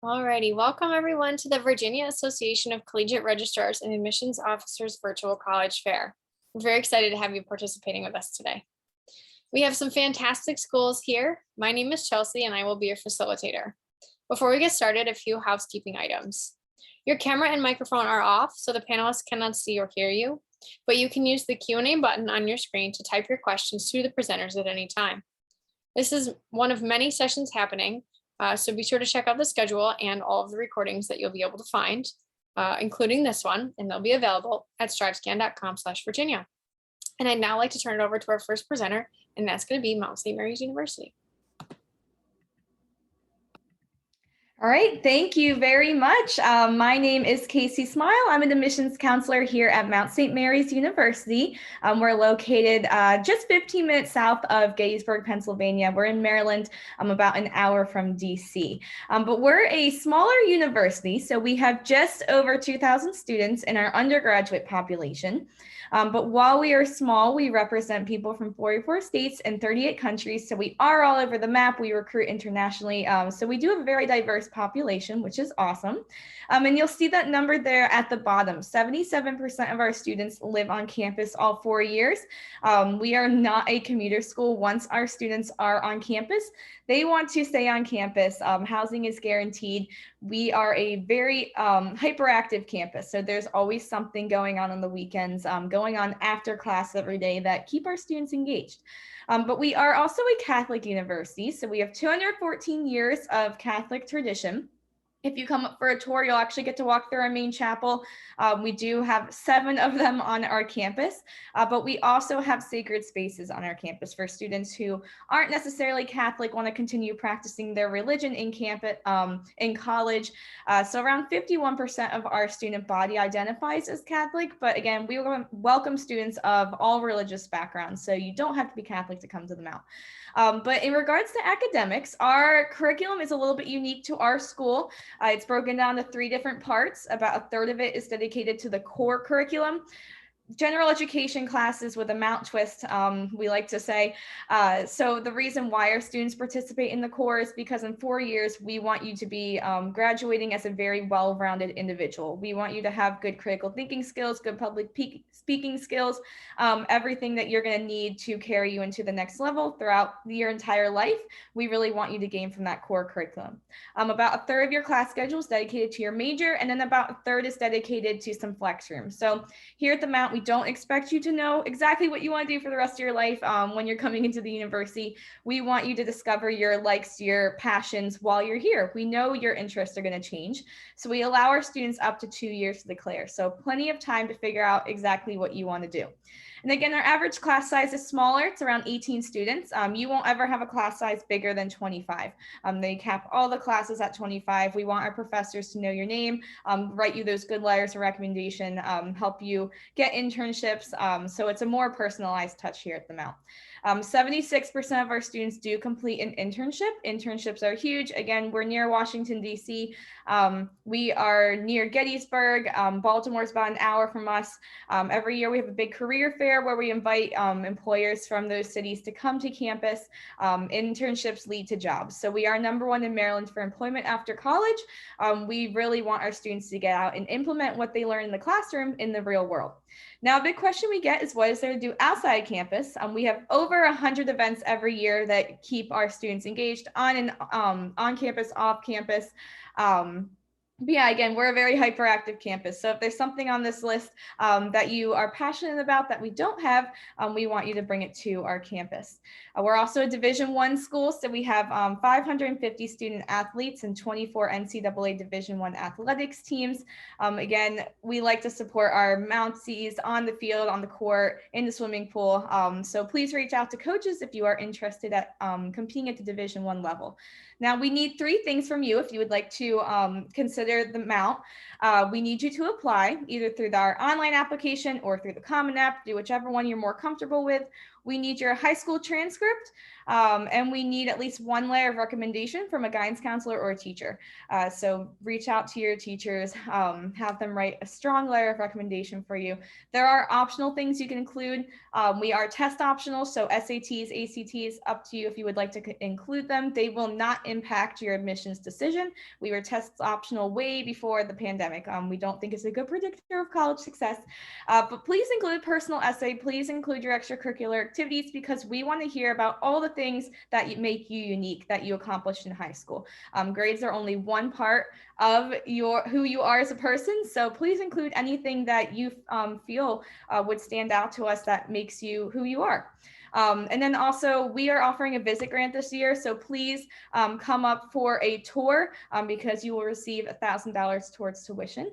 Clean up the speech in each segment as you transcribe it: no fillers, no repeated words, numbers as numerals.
Alrighty, welcome everyone to the Virginia Association of Collegiate Registrars and Admissions Officers Virtual College Fair. We're very excited to have you participating with us today. We have some fantastic schools here. My name is Chelsea and I will be your facilitator. Before we get started, a few housekeeping items. Your camera and microphone are off, so the panelists cannot see or hear you, but you can use the Q&A button on your screen to type your questions to the presenters at any time. This is one of many sessions happening, so be sure to check out the schedule and all of the recordings that you'll be able to find, including this one, and they'll be available at strivescan.com/Virginia. And I'd now like to turn it over to our first presenter, and that's going to be Mount St. Mary's University. All right, thank you very much. My name is Casey Smile. I'm an admissions counselor here at Mount St. Mary's University. We're located just 15 minutes south of Gettysburg, Pennsylvania. We're in Maryland, about an hour from DC. But we're a smaller university, so we have just over 2,000 students in our undergraduate population. But while we are small, we represent people from 44 states and 38 countries. So we are all over the map. We recruit internationally. So we do have a very diverse population, which is awesome. And you'll see that number there at the bottom. 77% of our students live on campus all 4 years. We are not a commuter school. Once our students are on campus, they want to stay on campus. Housing is guaranteed. We are a very hyperactive campus. So there's always something going on the weekends, going on after class every day that keep our students engaged. But we are also a Catholic university. So we have 214 years of Catholic tradition. If you come up for a tour, you'll actually get to walk through our main chapel. We do have 7 of them on our campus, but we also have sacred spaces on our campus for students who aren't necessarily Catholic, want to continue practicing their religion in campus, in college. So around 51% of our student body identifies as Catholic, but again, we welcome students of all religious backgrounds, so you don't have to be Catholic to come to the Mount. But in regards to academics, our curriculum is a little bit unique to our school. It's broken down to 3 different parts. About a third of it is dedicated to the core curriculum. General education classes with a Mount twist, we like to say. So the reason why our students participate in the core is because in 4 years, we want you to be graduating as a very well-rounded individual. We want you to have good critical thinking skills, good public speaking skills, everything that you're going to need to carry you into the next level throughout your entire life. We really want you to gain from that core curriculum. About a third of your class schedule is dedicated to your major, and then about a third is dedicated to some flex rooms. So here at the Mount, we don't expect you to know exactly what you want to do for the rest of your life when you're coming into the university. We want you to discover your likes, your passions while you're here. We know your interests are going to change. So we allow our students up to 2 years to declare. So plenty of time to figure out exactly what you want to do. And again, our average class size is smaller. It's around 18 students. You won't ever have a class size bigger than 25. They cap all the classes at 25. We want our professors to know your name, write you those good letters of recommendation, help you get internships. So it's a more personalized touch here at the Mount. 76% of our students do complete an internship. Internships are huge. Again, we're near Washington, D.C. We are near Gettysburg. Baltimore's about an hour from us. Every year we have a big career fair where we invite employers from those cities to come to campus. Internships lead to jobs. So we are #1 in Maryland for employment after college. We really want our students to get out and implement what they learn in the classroom in the real world. Now, a big question we get is what is there to do outside campus? We have over 100 events every year that keep our students engaged on campus, off campus. But yeah, again, we're a very hyperactive campus. So if there's something on this list that you are passionate about that we don't have, we want you to bring it to our campus. We're also a Division I school, so we have 550 student athletes and 24 NCAA Division I athletics teams. Again, we like to support our Mounties on the field, on the court, in the swimming pool. So please reach out to coaches if you are interested at competing at the Division I level. Now, we need 3 things from you if you would like to consider the Mount. We need you to apply either through our online application or through the Common App, do whichever one you're more comfortable with. We need your high school transcript, and we need at least one letter of recommendation from a guidance counselor or a teacher. So reach out to your teachers, have them write a strong letter of recommendation for you. There are optional things you can include. We are test optional, so SATs, ACTs, up to you if you would like to include them. They will not impact your admissions decision. We were test optional way before the pandemic. We don't think it's a good predictor of college success, but please include personal essay. Please include your extracurricular activities, because we want to hear about all the things that make you unique, that you accomplished in high school. Grades are only one part of who you are as a person, so please include anything that you feel would stand out to us that makes you who you are. And then also, we are offering a visit grant this year, so please come up for a tour, because you will receive $1,000 towards tuition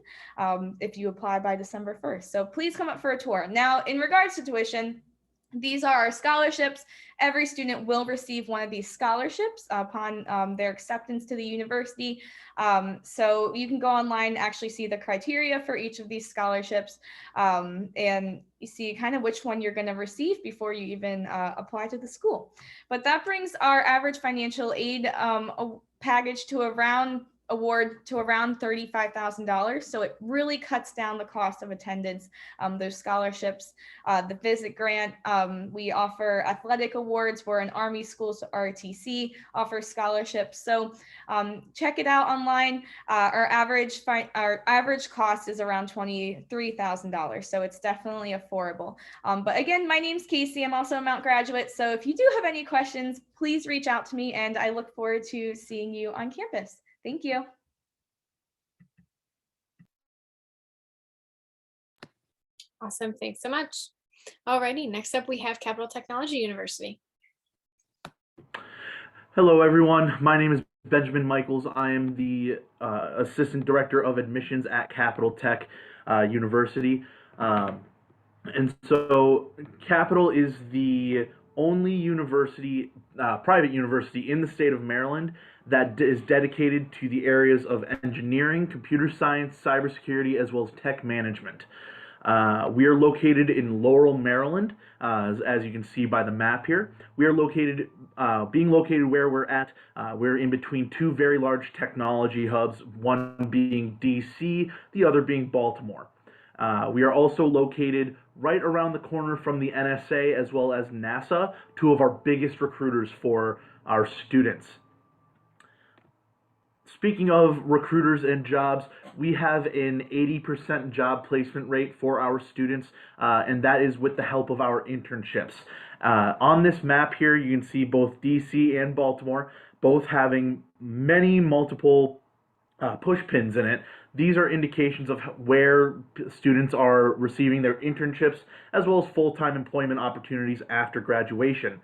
if you apply by December 1st. So please come up for a tour. Now, in regards to tuition, these are our scholarships. Every student will receive one of these scholarships upon their acceptance to the university. So you can go online and actually see the criteria for each of these scholarships, and you see kind of which one you're going to receive before you even apply to the school. But that brings our average financial aid package to around $35,000. So it really cuts down the cost of attendance, those scholarships, the visit grant. We offer athletic awards. We're an Army school, so ROTC offers scholarships. So check it out online. Our average cost is around $23,000. So it's definitely affordable. But again, my name's Casey. I'm also a Mount graduate. So if you do have any questions, please reach out to me, and I look forward to seeing you on campus. Thank you. Awesome. Thanks so much. Alrighty, next up we have Capital Technology University. Hello, everyone. My name is Benjamin Michaels. I am the Assistant Director of Admissions at Capital Tech University. And so Capital is the only university, private university in the state of Maryland that is dedicated to the areas of engineering, computer science, cybersecurity, as well as tech management. We are located in Laurel, Maryland, as you can see by the map here. We are located, being located where we're at, we're in between two very large technology hubs, one being DC, the other being Baltimore. We are also located right around the corner from the NSA as well as NASA, two of our biggest recruiters for our students. Speaking of recruiters and jobs, we have an 80% job placement rate for our students, and that is with the help of our internships. On this map here, you can see both DC and Baltimore, both having multiple push pins in it. These are indications of where students are receiving their internships as well as full-time employment opportunities after graduation.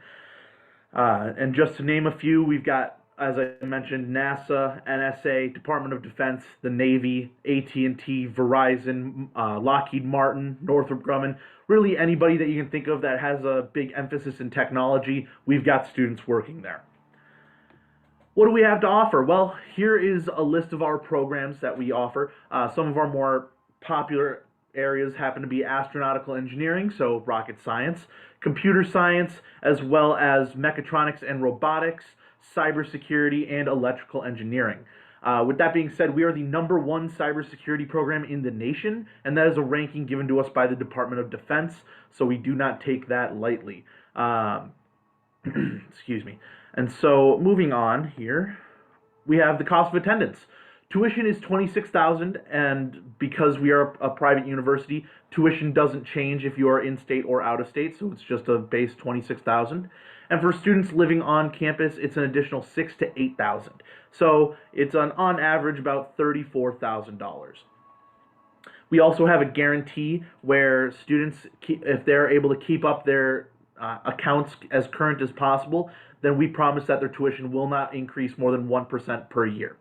And just to name a few, we've got, as I mentioned, NASA, NSA, Department of Defense, the Navy, AT&T, Verizon, Lockheed Martin, Northrop Grumman, really anybody that you can think of that has a big emphasis in technology, we've got students working there. What do we have to offer? Well, here is a list of our programs that we offer. Some of our more popular areas happen to be astronautical engineering, so rocket science, computer science, as well as mechatronics and robotics, cybersecurity, and electrical engineering. With that being said, we are the #1 cybersecurity program in the nation, and that is a ranking given to us by the Department of Defense, so we do not take that lightly. Excuse me. And so moving on here, we have the cost of attendance. Tuition is $26,000, and because we are a private university, tuition doesn't change if you are in state or out of state, so it's just a base $26,000. And for students living on campus, it's an additional $6,000 to $8,000. So it's on average about $34,000. We also have a guarantee where students, if they're able to keep up their accounts as current as possible, then we promise that their tuition will not increase more than 1% per year.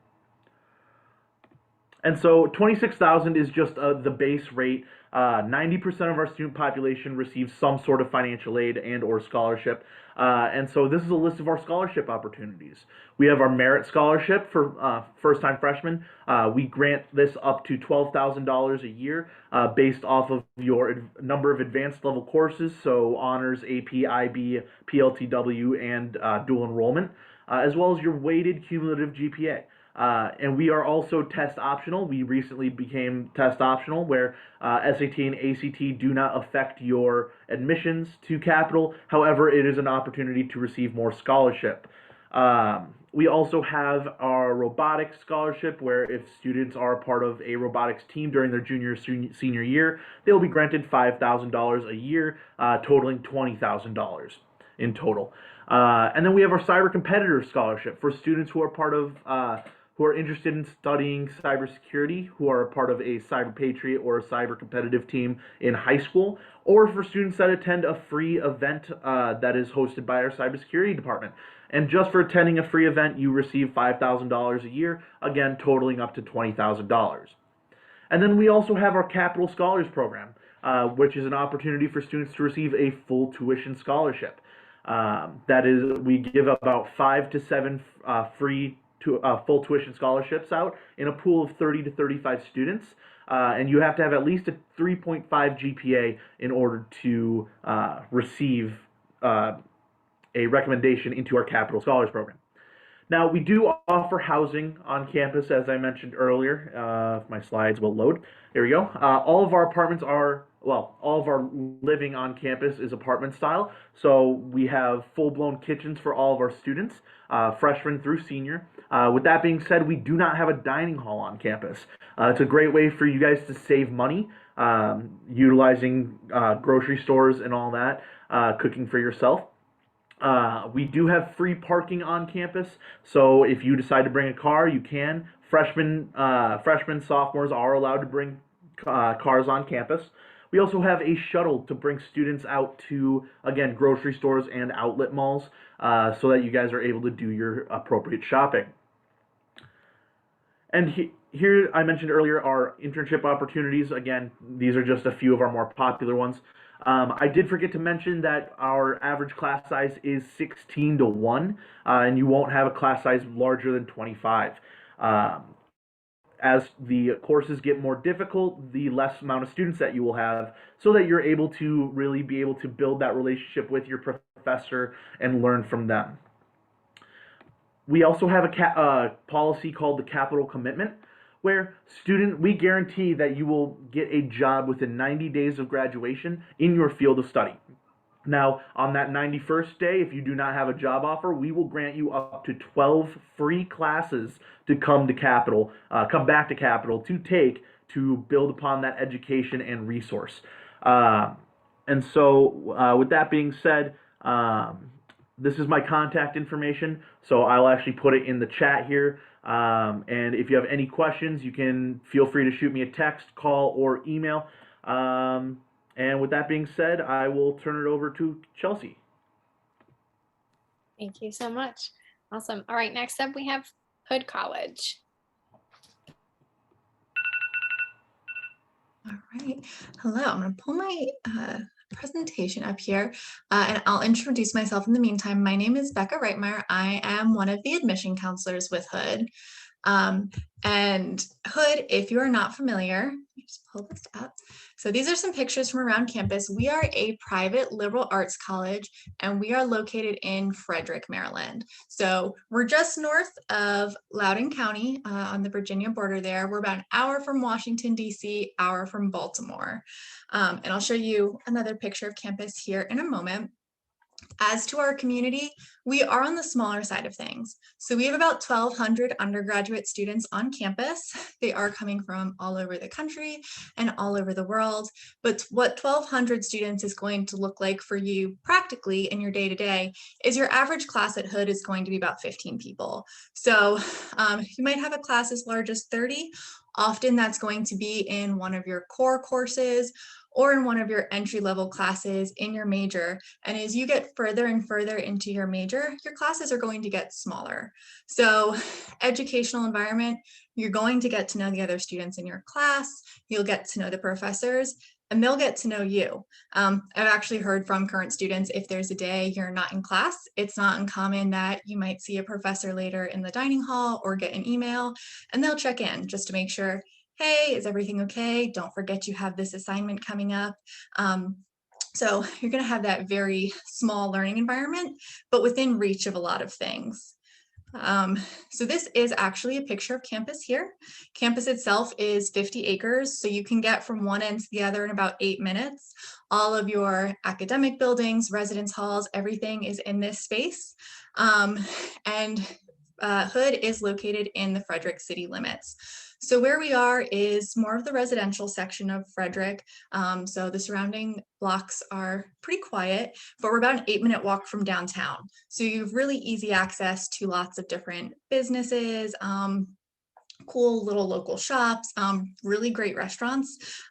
And so 26,000 is just the base rate. 90% of our student population receives some sort of financial aid and or scholarship. And so this is a list of our scholarship opportunities. We have our merit scholarship for first-time freshmen. We grant this up to $12,000 a year based off of your number of advanced level courses, so honors, AP, IB, PLTW, and dual enrollment, as well as your weighted cumulative GPA. And we are also test optional. We recently became test optional, where SAT and ACT do not affect your admissions to Capital. However, it is an opportunity to receive more scholarship. We also have our robotics scholarship, where if students are a part of a robotics team during their junior or senior year, they will be granted $5,000 a year, totaling $20,000 in total. And then we have our cyber competitor scholarship for students who are part of who are interested in studying cybersecurity, who are a part of a cyber patriot or a cyber competitive team in high school, or for students that attend a free event that is hosted by our cybersecurity department. And just for attending a free event, you receive $5,000 a year, again, totaling up to $20,000. And then we also have our Capital Scholars Program, which is an opportunity for students to receive a full tuition scholarship. That is, we give about 5 to 7 free full tuition scholarships out in a pool of 30 to 35 students, and you have to have at least a 3.5 GPA in order to receive a recommendation into our Capital Scholars Program. Now, we do offer housing on campus, as I mentioned earlier. If my slides will load. There we go. All of our apartments are, well, all of our living on campus is apartment style. So we have full-blown kitchens for all of our students, freshmen through senior. With that being said, we do not have a dining hall on campus. It's a great way for you guys to save money, utilizing grocery stores and all that, cooking for yourself. We do have free parking on campus, so if you decide to bring a car, you can. Freshmen, sophomores are allowed to bring cars on campus. We also have a shuttle to bring students out to, again, grocery stores and outlet malls, so that you guys are able to do your appropriate shopping. And here, I mentioned earlier, our internship opportunities. Again, these are just a few of our more popular ones. I did forget to mention that our average class size is 16 to 1, and you won't have a class size larger than 25. As the courses get more difficult, the less amount of students that you will have, so that you're able to really be able to build that relationship with your professor and learn from them. We also have a policy called the capital commitment, where we guarantee that you will get a job within 90 days of graduation in your field of study. Now, on that 91st day, if you do not have a job offer, we will grant you up to 12 free classes to come back to Capital to take to build upon that education and resource. And so, with that being said, this is my contact information, so I'll actually put it in the chat here. And if you have any questions, you can feel free to shoot me a text, call, or email. And with that being said, I will turn it over to Chelsea. Thank you so much. Awesome. All right, next up we have Hood College. All right. Hello, I'm going to pull my presentation up here and I'll introduce myself in the meantime. My name is Becca Reitmeyer. I am one of the admission counselors with Hood. And Hood, if you are not familiar, let me just pull this up. So these are some pictures from around campus. We are a private liberal arts college, and we are located in Frederick, Maryland. So we're just north of Loudoun County on the Virginia border there. We're about an hour from Washington, D.C., hour from Baltimore. And I'll show you another picture of campus here in a moment. As to our community, we are on the smaller side of things. So we have about 1,200 undergraduate students on campus. They are coming from all over the country and all over the world. But what 1,200 students is going to look like for you practically in your day-to-day is your average class at Hood is going to be about 15 people. So you might have a class as large as 30. Often that's going to be in one of your core courses, or in one of your entry-level classes in your major. And as you get further and further into your major, your classes are going to get smaller. So educational environment, you're going to get to know the other students in your class, you'll get to know the professors, and they'll get to know you. I've actually heard from current students, if there's a day you're not in class, it's not uncommon that you might see a professor later in the dining hall or get an email, and they'll check in just to make sure, hey, is everything okay? Don't forget you have this assignment coming up. So you're gonna have that very small learning environment, but within reach of a lot of things. So this is actually a picture of campus here. Campus itself is 50 acres, so you can get from one end to the other in about 8 minutes. All of your academic buildings, residence halls, everything is in this space. And Hood is located in the Frederick city limits. So where we are is more of the residential section of Frederick. So the surrounding blocks are pretty quiet, but we're about an 8-minute walk from downtown. So you have really easy access to lots of different businesses, cool little local shops, really great restaurants.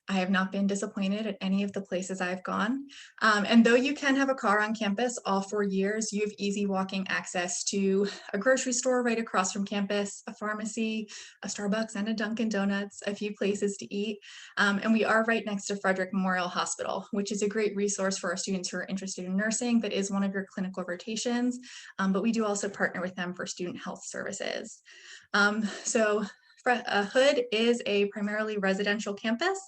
I have not been disappointed at any of the places I've gone. And though you can have a car on campus all 4 years, you have easy walking access to a grocery store right across from campus, a pharmacy, a Starbucks and a Dunkin' Donuts, a few places to eat. And we are right next to Frederick Memorial Hospital, which is a great resource for our students who are interested in nursing. That is one of your clinical rotations, but we do also partner with them for student health services. Hood is a primarily residential campus.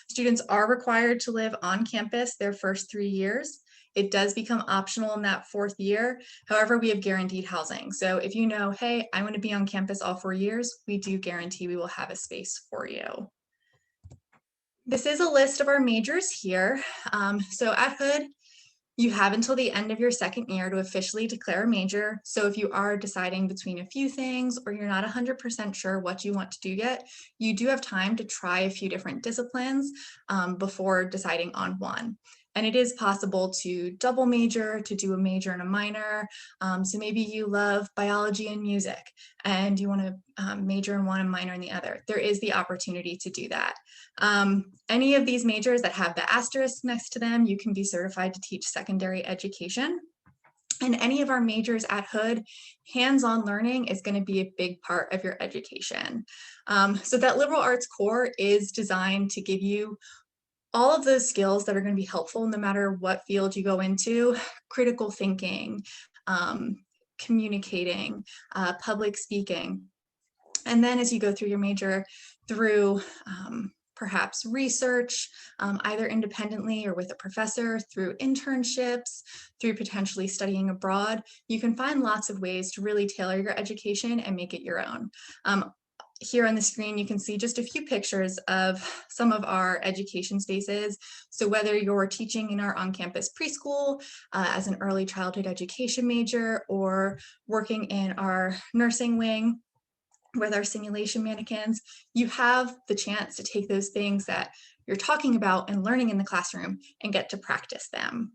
Students are required to live on campus their first 3 years. It does become optional in that 4th year. However, we have guaranteed housing. So if you know, hey, I want to be on campus all 4 years, we do guarantee we will have a space for you. This is a list of our majors here. So at Hood, you have until the end of your 2nd year to officially declare a major. So if you are deciding between a few things or you're not 100% sure what you want to do yet, you do have time to try a few different disciplines before deciding on one. And it is possible to double major, to do a major and a minor. So maybe you love biology and music and you want to major in one and minor in the other. There is the opportunity to do that. Any of these majors that have the asterisk next to them, you can be certified to teach secondary education. And any of our majors at Hood, hands-on learning is going to be a big part of your education. So that liberal arts core is designed to give you all of those skills that are going to be helpful no matter what field you go into: critical thinking, communicating, public speaking. And then as you go through your major, through perhaps research, either independently or with a professor, through internships, through potentially studying abroad, you can find lots of ways to really tailor your education and make it your own. Here on the screen, you can see just a few pictures of some of our education spaces. So whether you're teaching in our on-campus preschool as an early childhood education major, or working in our nursing wing with our simulation mannequins, you have the chance to take those things that you're talking about and learning in the classroom and get to practice them.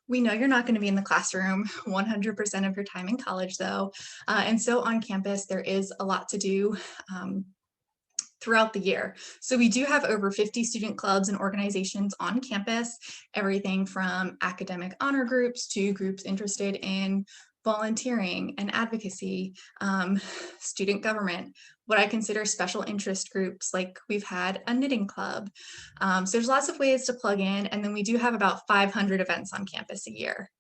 We know you're not going to be in the classroom 100% of your time in college, though. And so on campus, there is a lot to do throughout the year. So we do have over 50 student clubs and organizations on campus, everything from academic honor groups to groups interested in volunteering and advocacy, student government, what I consider special interest groups, like we've had a knitting club. So there's lots of ways to plug in, and then we do have about 500 events on campus a year.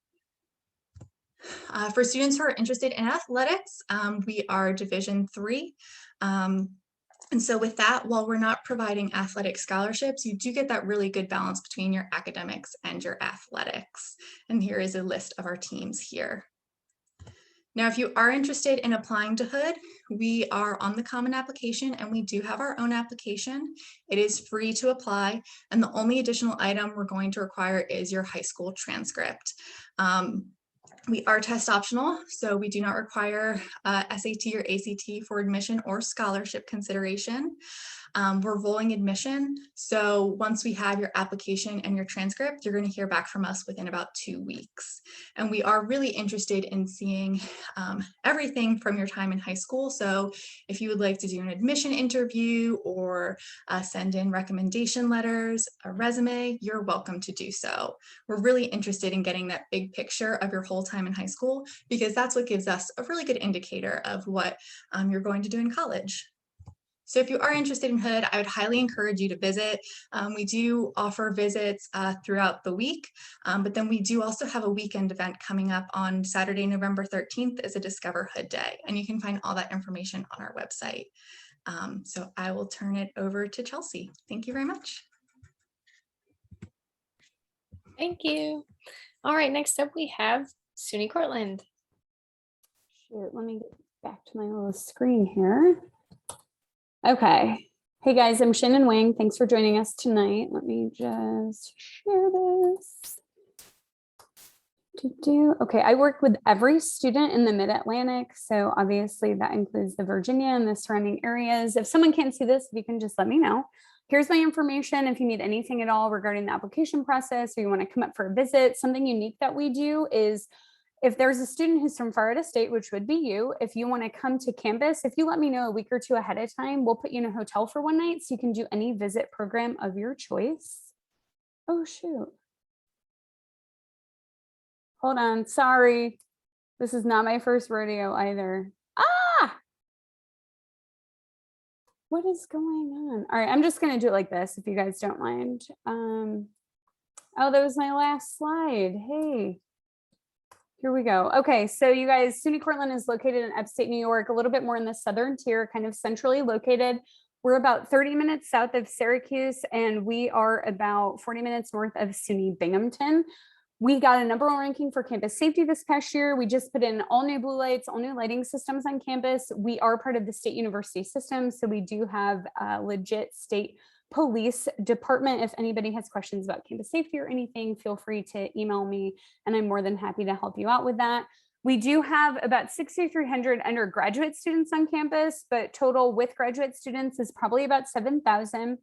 For students who are interested in athletics, we are Division III. And so with that, while we're not providing athletic scholarships, you do get that really good balance between your academics and your athletics. And here is a list of our teams here. Now, if you are interested in applying to Hood, we are on the Common Application and we do have our own application. It is free to apply, and the only additional item we're going to require is your high school transcript. We are test optional, so we do not require SAT or ACT for admission or scholarship consideration. We're rolling admission. So once we have your application and your transcript, you're going to hear back from us within about 2 weeks. And we are really interested in seeing everything from your time in high school. So if you would like to do an admission interview or send in recommendation letters, a resume, you're welcome to do so. We're really interested in getting that big picture of your whole time in high school, because that's what gives us a really good indicator of what you're going to do in college. So if you are interested in Hood, I would highly encourage you to visit. We do offer visits throughout the week, but then we do also have a weekend event coming up on Saturday, November 13th as a Discover Hood Day, and you can find all that information on our website. So I will turn it over to Chelsea. Thank you very much. Thank you. All right, next up we have SUNY Cortland. Shoot, let me get back to my little screen here. Okay. Hey guys, I'm Shannon Wang. Thanks for joining us tonight. Let me just share this. Okay, I work with every student in the Mid-Atlantic. So obviously that includes the Virginia and the surrounding areas. If someone can't see this, you can just let me know. Here's my information. If you need anything at all regarding the application process, or you want to come up for a visit, something unique that we do is if there's a student who's from far out of state, which would be you, if you want to come to campus, if you let me know a week or two ahead of time, we'll put you in a hotel for one night so you can do any visit program of your choice. Oh, shoot. Hold on. Sorry. This is not my first rodeo either. Ah! What is going on? All right, I'm just going to do it like this if you guys don't mind. Oh, that was my last slide. Hey. Here we go. Okay, so you guys, SUNY Cortland is located in upstate New York, a little bit more in the southern tier, kind of centrally located. We're about 30 minutes south of Syracuse, and we are about 40 minutes north of SUNY Binghamton. We got a #1 ranking for campus safety this past year. We just put in all new blue lights, all new lighting systems on campus. We are part of the state university system, so we do have a legit state police department. If anybody has questions about campus safety or anything, feel free to email me and I'm more than happy to help you out with that. We do have about 6,300 undergraduate students on campus, but total with graduate students is probably about 7,000.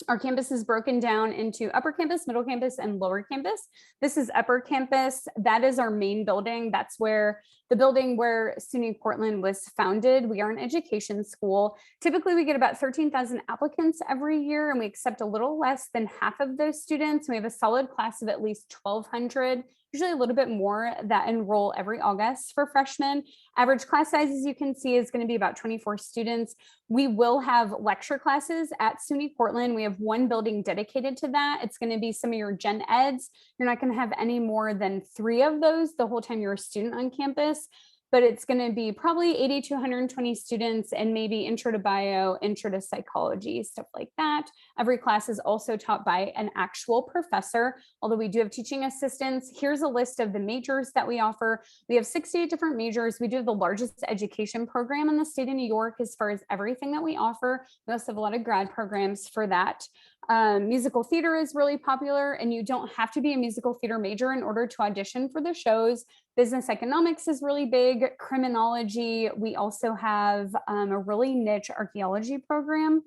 Our campus is broken down into upper campus, middle campus, and lower campus. This is upper campus. That is our main building. That's where the building where SUNY Cortland was founded. We are an education school. Typically, we get about 13,000 applicants every year, and we accept a little less than half of those students. We have a solid class of at least 1,200, usually a little bit more, that enroll every August for freshmen. Average class size, as you can see, is going to be about 24 students. We will have lecture classes at SUNY Cortland. We have one building dedicated to that. It's going to be some of your gen eds. You're not going to have any more than 3 of those the whole time you're a student on campus, but it's going to be probably 80 to 120 students and maybe intro to bio, intro to psychology, stuff like that. Every class is also taught by an actual professor, although we do have teaching assistants. Here's a list of the majors that we offer. We have 68 different majors. We do have the largest education program in the state of New York as far as everything that we offer. We also have a lot of grad programs for that. Musical theater is really popular, and you don't have to be a musical theater major in order to audition for the shows. Business economics is really big. Criminology. We also have a really niche archaeology program.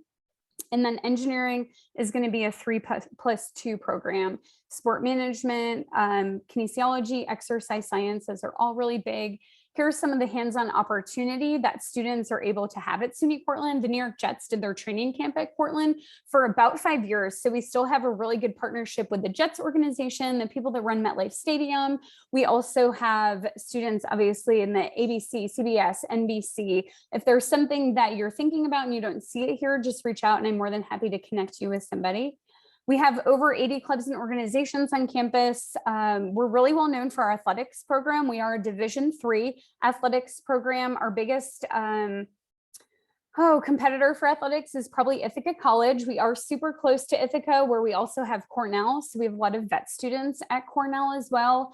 And then engineering is going to be a 3+2 program. Sport management, kinesiology, exercise science, those are all really big. Here's some of the hands-on opportunity that students are able to have at SUNY Cortland. The New York Jets did their training camp at Cortland for about 5 years. So we still have a really good partnership with the Jets organization, the people that run MetLife Stadium. We also have students, obviously, in the ABC, CBS, NBC. If there's something that you're thinking about and you don't see it here, just reach out and I'm more than happy to connect you with somebody. We have over 80 clubs and organizations on campus. We're really well known for our athletics program. We are a Division III athletics program. Our biggest competitor for athletics is probably Ithaca College. We are super close to Ithaca, where we also have Cornell. So we have a lot of vet students at Cornell as well.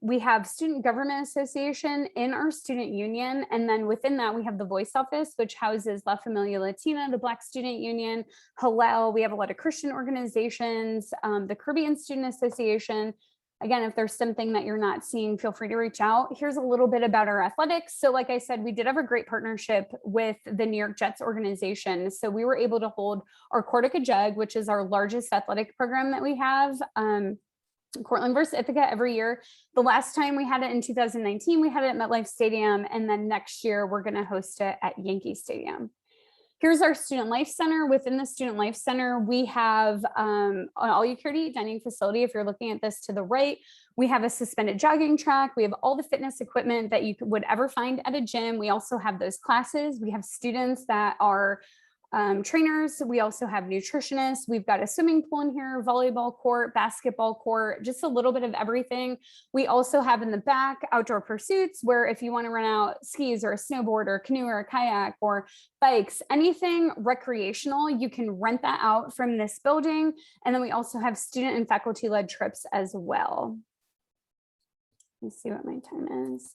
We have Student Government Association in our student union. And then within that, we have the Voice Office, which houses La Familia Latina, the Black Student Union, Hillel. We have a lot of Christian organizations, the Caribbean Student Association. Again, if there's something that you're not seeing, feel free to reach out. Here's a little bit about our athletics. So like I said, we did have a great partnership with the New York Jets organization. So we were able to hold our Cortica Jug, which is our largest athletic program that we have, Cortland versus Ithaca every year. The last time we had it in 2019, we had it at MetLife Stadium. And then next year, we're going to host it at Yankee Stadium. Here's our Student Life Center. Within the Student Life Center, we have an all-you-can-eat dining facility. If you're looking at this to the right, we have a suspended jogging track. We have all the fitness equipment that you would ever find at a gym. We also have those classes. We have students that are trainers. We also have nutritionists. We've got a swimming pool in here, volleyball court, basketball court, just a little bit of everything. We also have in the back outdoor pursuits, where if you want to rent out skis or a snowboard or a canoe or a kayak or bikes, anything recreational, you can rent that out from this building. And then we also have student and faculty led trips as well. Let me see what my time is.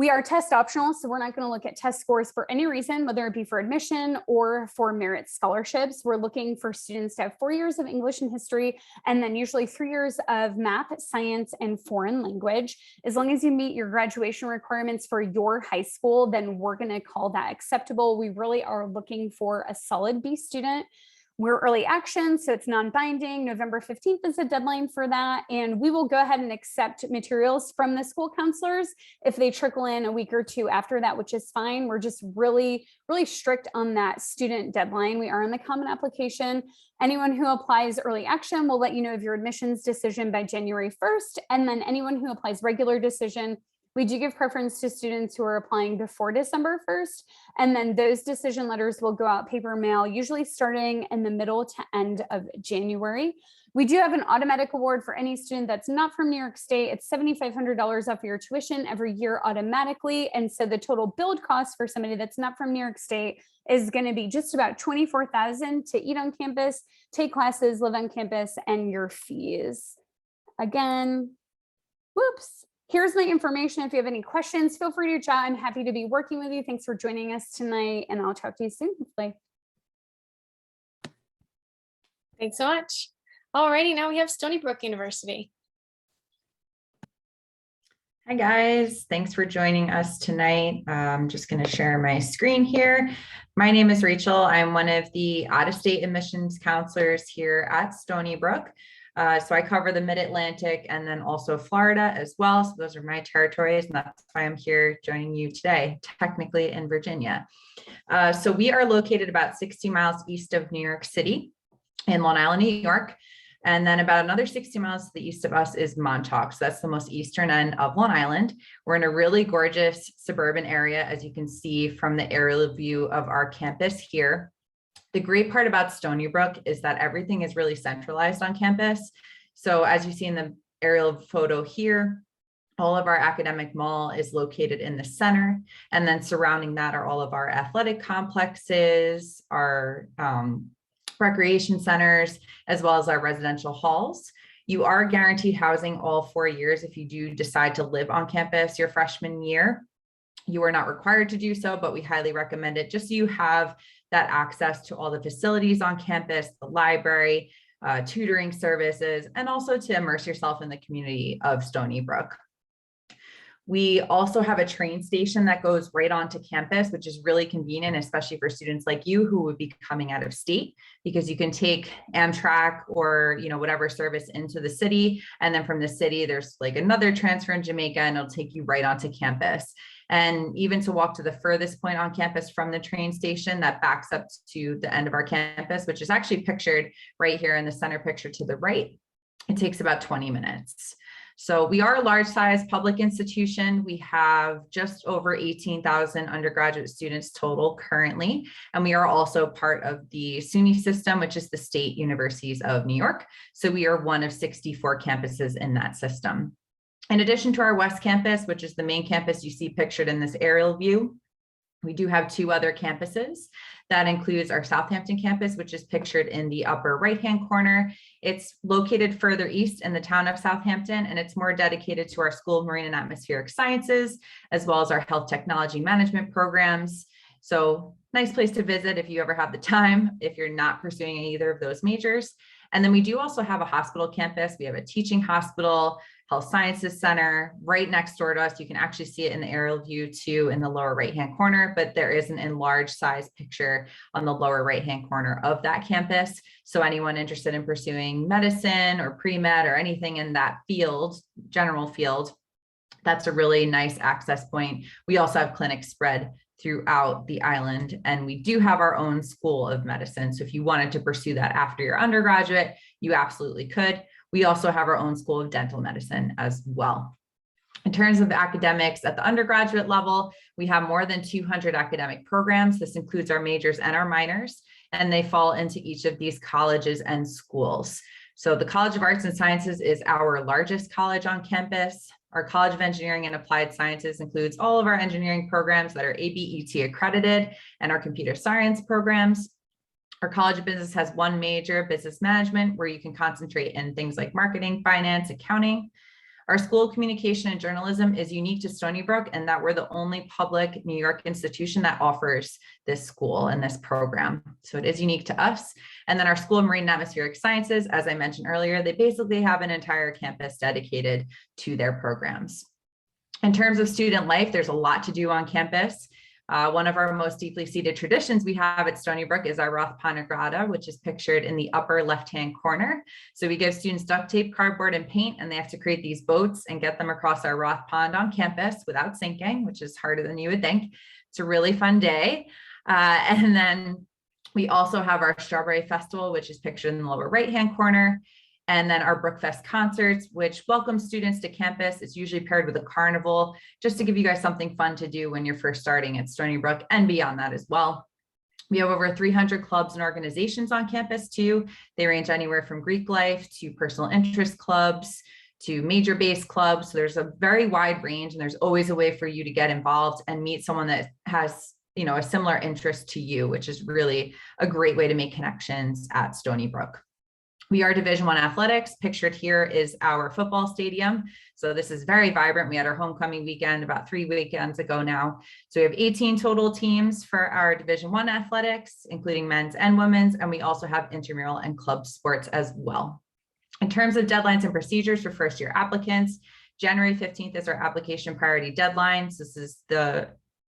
We are test optional, so we're not going to look at test scores for any reason, whether it be for admission or for merit scholarships. We're looking for students to have 4 years of English and history, and then usually 3 years of math, science, and foreign language. As long as you meet your graduation requirements for your high school, then we're going to call that acceptable. We really are looking for a solid B student. We're early action, so it's non-binding. November 15th is the deadline for that. And we will go ahead and accept materials from the school counselors if they trickle in a week or two after that, which is fine. We're just really strict on that student deadline. We are on the common application. Anyone who applies early action will let you know of your admissions decision by January 1st. And then anyone who applies regular decision, we do give preference to students who are applying before December 1st, and then those decision letters will go out paper mail, usually starting in the middle to end of January. We do have an automatic award for any student that's not from New York State. It's $7,500 off your tuition every year automatically. And so the total build cost for somebody that's not from New York State is going to be just about $24,000 to eat on campus, take classes, live on campus, and your fees. Again, whoops. Here's my information. If you have any questions, feel free to reach out. I'm happy to be working with you. Thanks for joining us tonight, and I'll talk to you soon, hopefully. Thanks so much. Alrighty, now we have Stony Brook University. Hi guys, thanks for joining us tonight. I'm just going to share my screen here. My name is Rachel. I'm one of the out-of-state admissions counselors here at Stony Brook. So I cover the Mid-Atlantic and then also Florida as well. So those are my territories, and that's why I'm here joining you today, technically in Virginia. So we are located about 60 miles east of New York City in Long Island, New York. And then about another 60 miles to the east of us is Montauk. So that's the most eastern end of Long Island. We're in a really gorgeous suburban area, as you can see from the aerial view of our campus here. The great part about Stony Brook is that everything is really centralized on campus. So as you see in the aerial photo here, all of our academic mall is located in the center. And then surrounding that are all of our athletic complexes, our recreation centers, as well as our residential halls. You are guaranteed housing all 4 years if you do decide to live on campus your freshman year. You are not required to do so, but we highly recommend it just so you have that access to all the facilities on campus, the library, tutoring services, and also to immerse yourself in the community of Stony Brook. We also have a train station that goes right onto campus, which is really convenient, especially for students like you who would be coming out of state, because you can take Amtrak or whatever service into the city. And then from the city, there's like another transfer in Jamaica, and it'll take you right onto campus. And even to walk to the furthest point on campus from the train station that backs up to the end of our campus, which is actually pictured right here in the center picture to the right, it takes about 20 minutes. So we are a large size public institution. We have just over 18,000 undergraduate students total currently. And we are also part of the SUNY system, which is the State Universities of New York. So we are one of 64 campuses in that system. In addition to our West Campus, which is the main campus you see pictured in this aerial view, we do have 2 other campuses. That includes our Southampton campus, which is pictured in the upper right-hand corner. It's located further east in the town of Southampton, and it's more dedicated to our School of Marine and Atmospheric Sciences, as well as our health technology management programs. So nice place to visit if you ever have the time, if you're not pursuing either of those majors. And then we do also have a hospital campus. We have a teaching hospital, health sciences center right next door to us. You can actually see it in the aerial view too in the lower right-hand corner, but there is an enlarged size picture on the lower right-hand corner of that campus. So anyone interested in pursuing medicine or pre-med or anything in that field, general field, that's a really nice access point. We also have clinics spread throughout the island, and we do have our own school of medicine. So if you wanted to pursue that after your undergraduate, you absolutely could. We also have our own school of dental medicine as well. In terms of academics at the undergraduate level, we have more than 200 academic programs. This includes our majors and our minors, and they fall into each of these colleges and schools. So the College of Arts and Sciences is our largest college on campus. Our College of Engineering and Applied Sciences includes all of our engineering programs that are ABET accredited and our computer science programs. Our College of Business has one major, business management, where you can concentrate in things like marketing, finance, accounting. Our School of Communication and Journalism is unique to Stony Brook in that we're the only public New York institution that offers this school and this program. So it is unique to us. And then our School of Marine and Atmospheric Sciences, as I mentioned earlier, they basically have an entire campus dedicated to their programs. In terms of student life, there's a lot to do on campus. One of our most deeply seated traditions we have at Stony Brook is our Roth Pond Regatta, which is pictured in the upper left-hand corner. So we give students duct tape, cardboard, and paint, and they have to create these boats and get them across our Roth Pond on campus without sinking, which is harder than you would think. It's a really fun day. And then we also have our Strawberry Festival, which is pictured in the lower right-hand corner. And then our Brookfest concerts, which welcome students to campus. It's usually paired with a carnival, just to give you guys something fun to do when you're first starting at Stony Brook and beyond that as well. We have over 300 clubs and organizations on campus too. They range anywhere from Greek life to personal interest clubs to major-based clubs. So there's a very wide range, and there's always a way for you to get involved and meet someone that has, you know, a similar interest to you, which is really a great way to make connections at Stony Brook. We are Division I athletics. Pictured here is our football stadium. So this is very vibrant. We had our homecoming weekend about 3 weekends ago now. So we have 18 total teams for our Division I athletics, including men's and women's. And we also have intramural and club sports as well. In terms of deadlines and procedures for first year applicants, January 15th is our application priority deadlines. This is the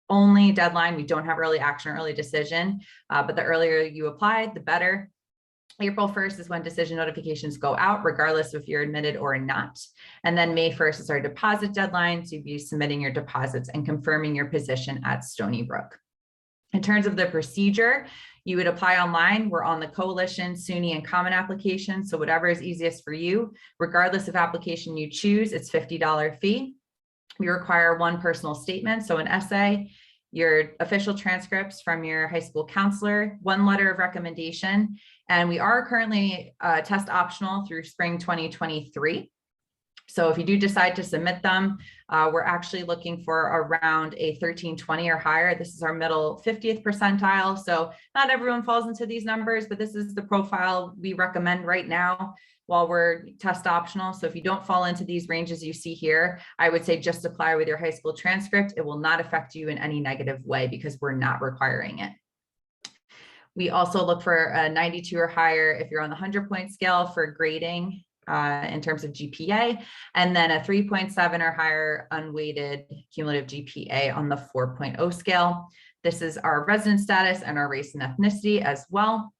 only deadline. We don't have early action or early decision, but the earlier you apply, the better. April 1st is when decision notifications go out, regardless if you're admitted or not. And then May 1st is our deposit deadline. So you'll be submitting your deposits and confirming your position at Stony Brook. In terms of the procedure, you would apply online. We're on the Coalition, SUNY, and Common application. So whatever is easiest for you, regardless of application you choose, it's $50 fee. We require one personal statement, so an essay, your official transcripts from your high school counselor, one letter of recommendation, and we are currently test optional through spring 2023. So if you do decide to submit them, we're actually looking for around a 1320 or higher. This is our middle 50th percentile. So not everyone falls into these numbers, but this is the profile we recommend right now while we're test optional. So if you don't fall into these ranges you see here, I would say just apply with your high school transcript. It will not affect you in any negative way because we're not requiring it. We also look for a 92 or higher if you're on the 100-point scale for grading in terms of GPA, and then a 3.7 or higher unweighted cumulative GPA on the 4.0 scale. This is our resident status and our race and ethnicity as well.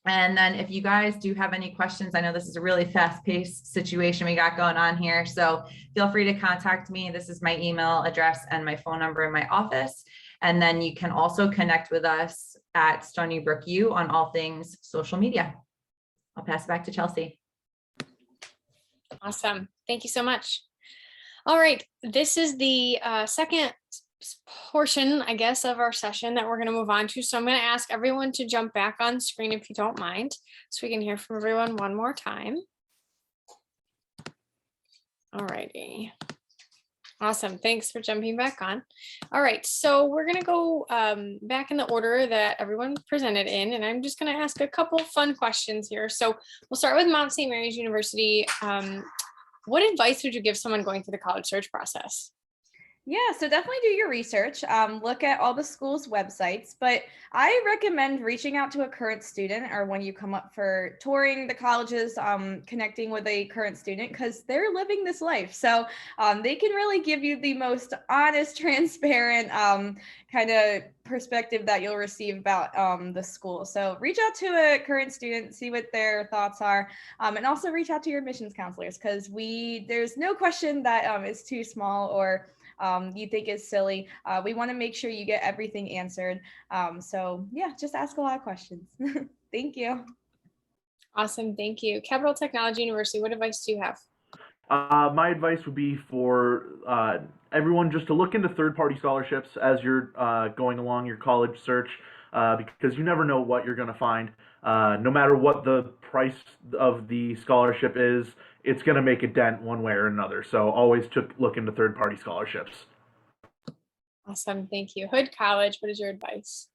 And then if you guys do have any questions, I know this is a really fast-paced situation we got going on here, so feel free to contact me. This is my email address and my phone number in my office. And then you can also connect with us at Stony Brook U on all things social media. I'll pass it back to Chelsea. Awesome. Thank you so much. All right. This is the second portion, I guess, of our session that we're going to move on to. So I'm going to ask everyone to jump back on screen if you don't mind, so we can hear from everyone one more time. All righty. Awesome. Thanks for jumping back on. All right. So we're going to go back in the order that everyone presented in, and I'm just going to ask a couple fun questions here. So we'll start with Mount St. Mary's University. What advice would you give someone going through the college search process? Yeah, so definitely do your research. Look at all the schools' websites, but I recommend reaching out to a current student or when you come up for touring the colleges, connecting with a current student because they're living this life. So they can really give you the most honest, transparent kind of perspective that you'll receive about the school. So reach out to a current student, see what their thoughts are, and also reach out to your admissions counselors because there's no question that is too small or you think is silly. We want to make sure you get everything answered. So yeah, just ask a lot of questions. Thank you. Awesome. Thank you. Capital Technology University, what advice do you have? My advice would be for everyone just to look into third-party scholarships as you're going along your college search, because you never know what you're going to find. No matter what the price of the scholarship is, it's going to make a dent one way or another. So always look into third-party scholarships. Awesome. Thank you. Hood College, what is your advice?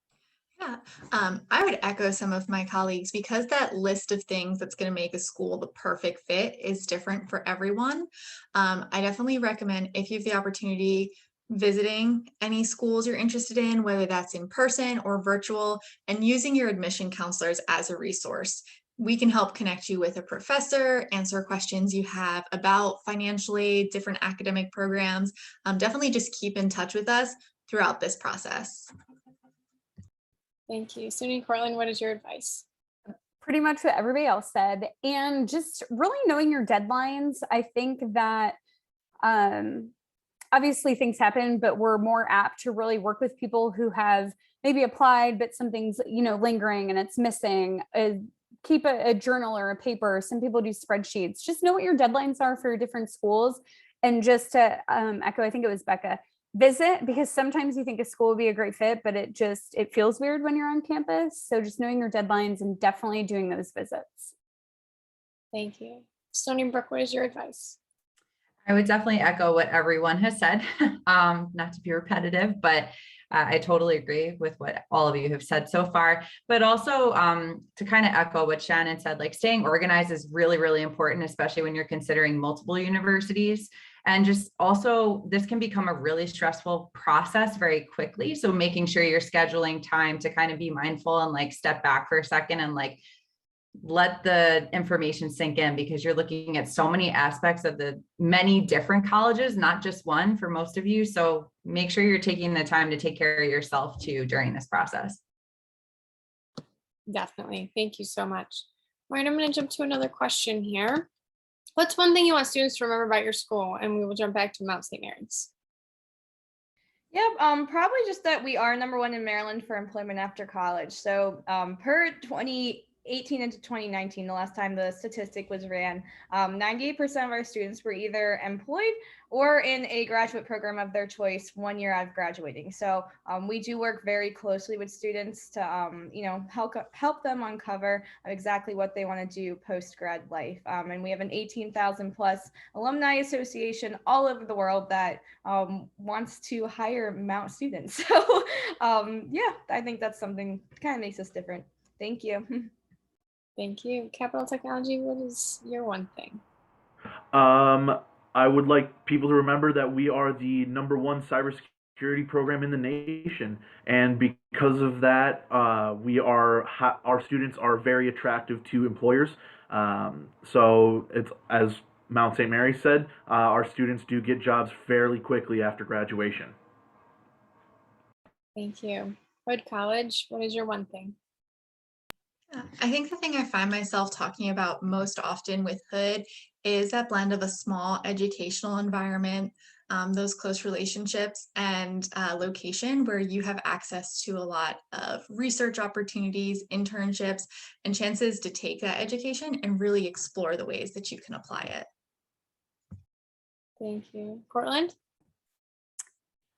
Yeah, I would echo some of my colleagues because that list of things that's going to make a school the perfect fit is different for everyone. I definitely recommend if you have the opportunity visiting any schools you're interested in, whether that's in person or virtual, and using your admission counselors as a resource. We can help connect you with a professor, answer questions you have about financial aid, different academic programs. Definitely just keep in touch with us throughout this process. Thank you. SUNY Cortland, what is your advice? Pretty much what everybody else said. And just really knowing your deadlines. I think that obviously things happen, but we're more apt to really work with people who have maybe applied, but something's, lingering and it's missing. Keep a journal or a paper. Some people do spreadsheets. Just know what your deadlines are for different schools. And just to echo, I think it was Becca, visit, because sometimes you think a school would be a great fit, but it feels weird when you're on campus. So just knowing your deadlines and definitely doing those visits. Thank you. Stony Brook, what is your advice? I would definitely echo what everyone has said, not to be repetitive, but I totally agree with what all of you have said so far, but also to kind of echo what Shannon said, like staying organized is really, really important, especially when you're considering multiple universities. And just also, this can become a really stressful process very quickly. So making sure you're scheduling time to kind of be mindful and like step back for a second and like let the information sink in, because you're looking at so many aspects of the many different colleges, not just one for most of you. So make sure you're taking the time to take care of yourself too during this process. Definitely. Thank you so much. All right, I'm going to jump to another question here. What's one thing you want students to remember about your school? And we will jump back to Mount St. Mary's. Yep, probably just that we are #1 in Maryland for employment after college. So per 2018 into 2019, the last time the statistic was ran, 98% of our students were either employed or in a graduate program of their choice 1 year out of graduating. So we do work very closely with students to help them uncover exactly what they want to do post-grad life. And we have an 18,000 plus alumni association all over the world that wants to hire Mount students. So yeah, I think that's something that kind of makes us different. Thank you. Thank you. Capital Technology, what is your one thing? I would like people to remember that we are the #1 cybersecurity program in the nation, and because of that, our students are very attractive to employers. So it's, as Mount St. Mary said, our students do get jobs fairly quickly after graduation. Thank you. Hood College, what is your one thing? I think the thing I find myself talking about most often with Hood is that blend of a small educational environment, those close relationships, and location where you have access to a lot of research opportunities, internships, and chances to take that education and really explore the ways that you can apply it. Thank you. Cortland?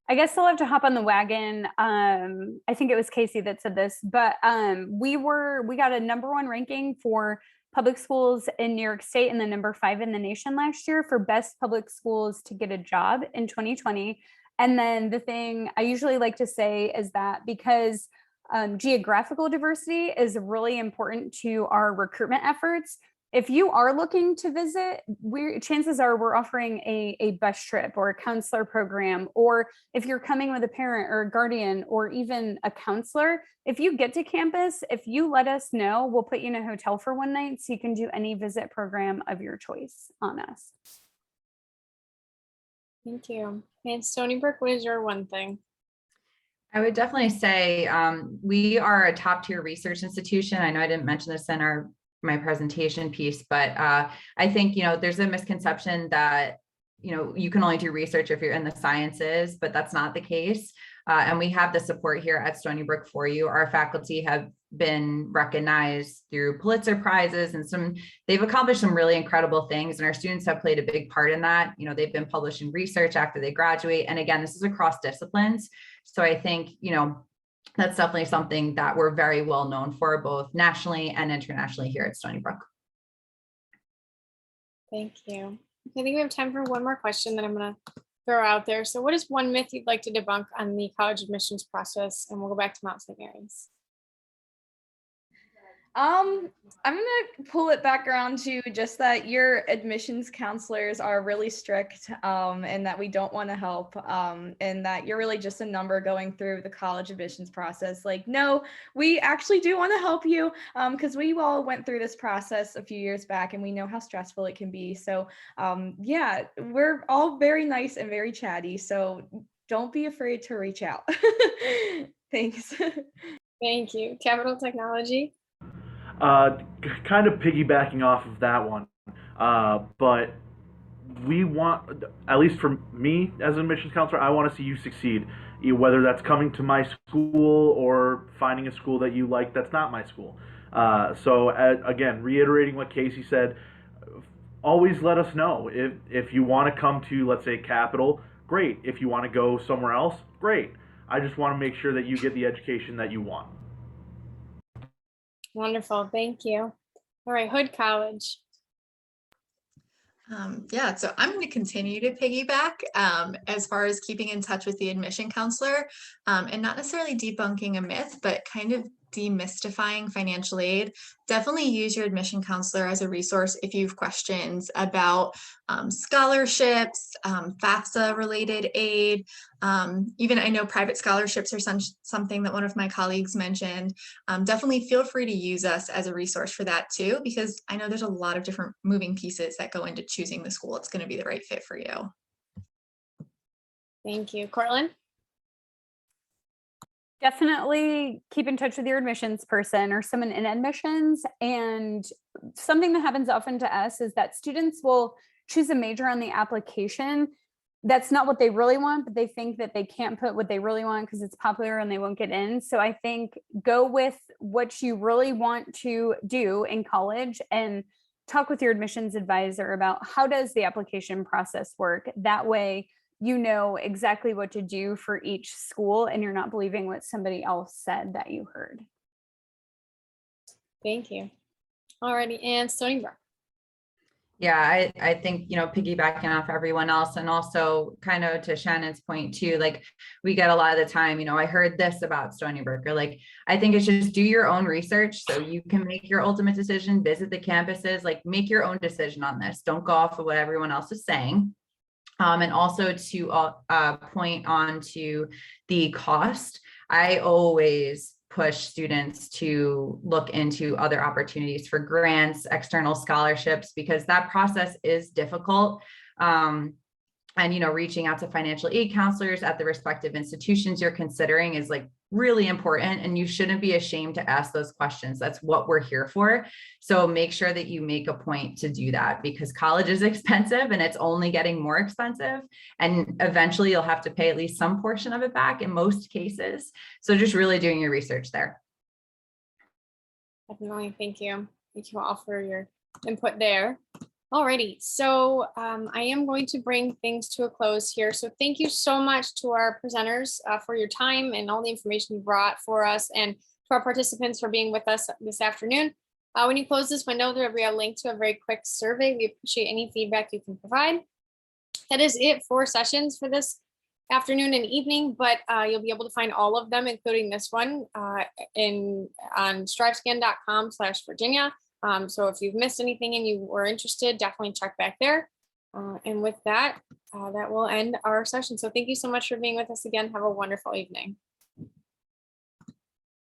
I guess I'll have to hop on the wagon. I think it was Casey that said this, but we got a #1 ranking for public schools in New York State and the #5 in the nation last year for best public schools to get a job in 2020. And then the thing I usually like to say is that because geographical diversity is really important to our recruitment efforts, if you are looking to visit, chances are we're offering a bus trip or a counselor program, or if you're coming with a parent or a guardian or even a counselor, if you get to campus, if you let us know, we'll put you in a hotel for one night so you can do any visit program of your choice on us. Thank you. And Stony Brook, what is your one thing? I would definitely say we are a top tier research institution. I know I didn't mention this in my presentation piece, but I think, there's a misconception that, you can only do research if you're in the sciences, but that's not the case. And we have the support here at Stony Brook for you. Our faculty have been recognized through Pulitzer Prizes and they've accomplished some really incredible things. And our students have played a big part in that. They've been publishing research after they graduate. And again, this is across disciplines. So I think, that's definitely something that we're very well known for, both nationally and internationally here at Stony Brook. Thank you. I think we have time for one more question that I'm going to throw out there. So what is one myth you'd like to debunk on the college admissions process? And we'll go back to Mount St. Mary's. I'm gonna pull it back around to just that your admissions counselors are really strict, and that we don't want to help, and that you're really just a number going through the college admissions process. Like, no, we actually do want to help you, because we all went through this process a few years back and we know how stressful it can be. So yeah, we're all very nice and very chatty, so don't be afraid to reach out. Thanks. Thank you. Capital Technology. Kind of piggybacking off of that one, but we want, at least for me as an admissions counselor, I want to see you succeed, whether that's coming to my school or finding a school that you like that's not my school. So again, reiterating what Casey said, always let us know. If you want to come to, let's say, Capital, great. If you want to go somewhere else, great. I just want to make sure that you get the education that you want. Wonderful. Thank you. All right, Hood College. Yeah, so I'm going to continue to piggyback as far as keeping in touch with the admission counselor, and not necessarily debunking a myth, but kind of demystifying financial aid. Definitely use your admission counselor as a resource if you have questions about scholarships, FAFSA related aid. Even I know private scholarships are something that one of my colleagues mentioned. Definitely feel free to use us as a resource for that too, because I know there's a lot of different moving pieces that go into choosing the school it's going to be the right fit for you. Thank you. Cortland? Definitely keep in touch with your admissions person or someone in admissions. And something that happens often to us is that students will choose a major on the application that's not what they really want, but they think that they can't put what they really want because it's popular and they won't get in. So I think go with what you really want to do in college and talk with your admissions advisor about how does the application process work. That way, you know exactly what to do for each school and you're not believing what somebody else said that you heard. Thank you. Alrighty, and Stony Brook. Yeah, I think, piggybacking off everyone else, and also kind of to Shannon's point too, like we get a lot of the time, I heard this about Stony Brook, or like, I think it's just do your own research so you can make your ultimate decision, visit the campuses, like make your own decision on this. Don't go off of what everyone else is saying. And also to point on to the cost, I always push students to look into other opportunities for grants, external scholarships, because that process is difficult. And, reaching out to financial aid counselors at the respective institutions you're considering is like really important, and you shouldn't be ashamed to ask those questions. That's what we're here for. So make sure that you make a point to do that, because college is expensive and it's only getting more expensive. And eventually you'll have to pay at least some portion of it back in most cases. So just really doing your research there. Definitely. Thank you. Thank you all for your input there. Alrighty, so I am going to bring things to a close here. So thank you so much to our presenters for your time and all the information you brought for us, and to our participants for being with us this afternoon. When you close this window, there will be a link to a very quick survey. We appreciate any feedback you can provide. That is it for sessions for this afternoon and evening, but you'll be able to find all of them, including this one, on strivescan.com/Virginia. So if you've missed anything and you were interested, definitely check back there. And with that, that will end our session. So thank you so much for being with us again. Have a wonderful evening.